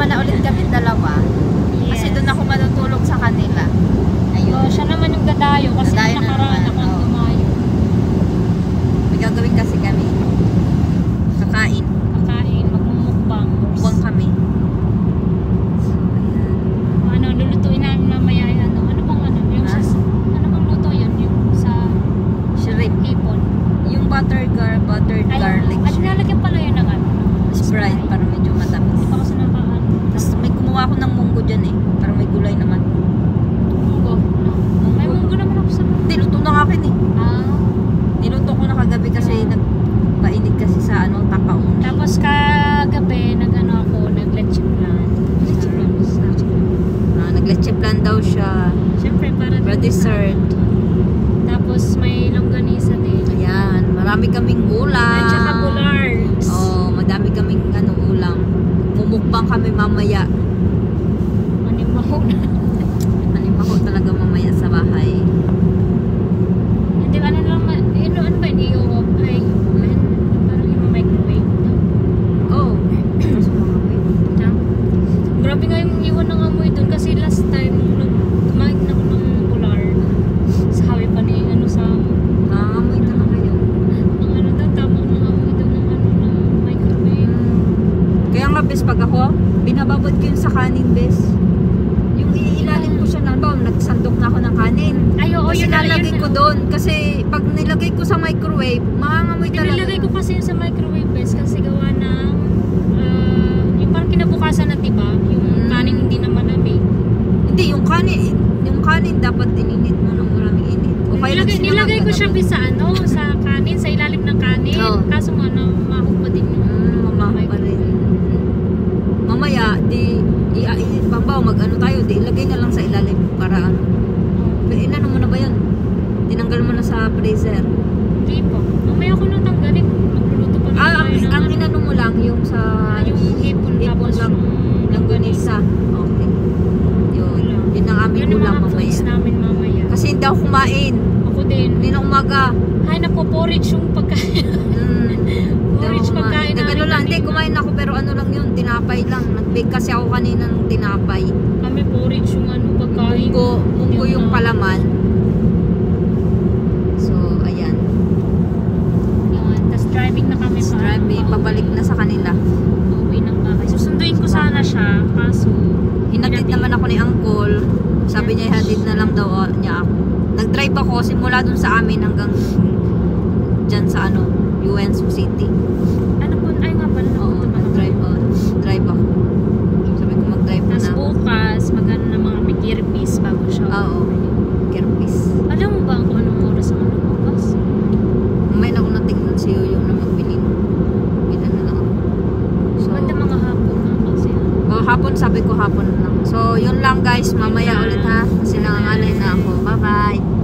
na ulit kami dalawa. Kasi doon ako matutulog sa kanila. Ayun. Siya naman yung dadayo kasi Dadayo na nakaraan naman, ako dumayo. May gagawin kasi kami. Kakain. Kakain, magmumukbang. Mukbang kami. So, ayan. Ano, lulutuin namin mamaya ano bang ano? Yung Ha? ano bang luto yun? Yung sa Shrimp. hipon. Yung buttered garlic At shrimp. nilalagyan pala yun ng ano? Sprite para medyo matamis. Hindi pa kasi nakaan. Tapos may kumuha ako ng munggo dyan eh. Parang may gulay naman. Munggo. No. May munggo naman ako sa mga. Niluto na akin eh. Ah. Niluto ko na kagabi kasi nagpainit kasi sa ano, tapaon. Tapos kagabi, nag-ano ako, nag-leche plan. Nag-leche plan daw siya. Siyempre, para dessert. Tapos may longganisa din. Ayan, marami kaming ulam. At saka bulars. Oh, madami kaming ulam. Mumukbang kami mamaya. Manimaho na. Animaho talaga mamaya sa bahay. Hindi, ano lang, ano ba yun? I-off, ay, parang yung microwave. Oh. Yeah. Grabe nga yung iwan ng amoy dun kasi last time, kumain ako ng bular. Sabi pa ni, sa Nangangamoy talaga yun. ng ano daw, tama ng amoy daw ng ng microwave. Kaya nga, bes, pag ako, binababad ko yun sa kanin, bes. Yung ilalim ko siya ng nagsandok na ako ng kanin. Ay, oo, Tapos yun na nilalagay ko doon. Kasi pag nilagay ko sa microwave, mangangamoy talaga. Nilagay ko kasi yun sa microwave bes kasi gawa ng yung parang kinabukasan na diba, yung kanin hindi na malamig. Hindi, yung kanin dapat ininit mo ng maraming init. O kaya Nilagay ko siya sa sa kanin, sa ilalim ng kanin. Oo. Kaso nga na mahog pa din yung Mamaho pa rin. Mamaya, pambaw, tayo, ilagay na lang sa ilalim para inano mo na ba yan? Tinanggal mo na sa freezer. Hindi po. Mamaya ko nang tanggalin. Magluluto pa naman tayo ng Ang inano mo lang yung sa yung hipon tapos lang. yung Langganisa. Okay. Yun ang aming yun ang ulam mga foods mamaya. namin mamaya. Kasi hindi ako kumain. Ako din. Hindi na umaga. Ay, napo-porridge yung pagkain. Porridge pagkain namin Nagano lang, hindi kanina. kumain ako pero ano lang yun, tinapay lang. Nag-bake kasi ako kanina ng tinapay. Kami porridge yung pagkain. Munggo yung palaman. So, ayan. Yun. Tapos driving na kami pa. Pabalik na sa kanila. Pauwi ng bahay. Susunduin ko sana siya. Kaso, Hinatid naman ako ni Uncle. Sabi niya, ihatid na lang daw niya ako. Nag-drive ako simula dun sa amin hanggang dyan sa UNS City. ano po, ay nga pala. Oo, drive ako. Sabi ko mag-drive na. Tapos bukas, magano ng mga pikirpis bago siya. Oo. Kirpis. Alam mo ba kung anong oras ang bukas? May na ako natingnan si Yoyo na magbinin. Binan na lang ako. So, Maganda mga hapon na kasi. hapon, sabi ko hapon lang. So, yun lang guys. Mamaya ulit ha. Kasi nangangalay na ako. Bye-bye.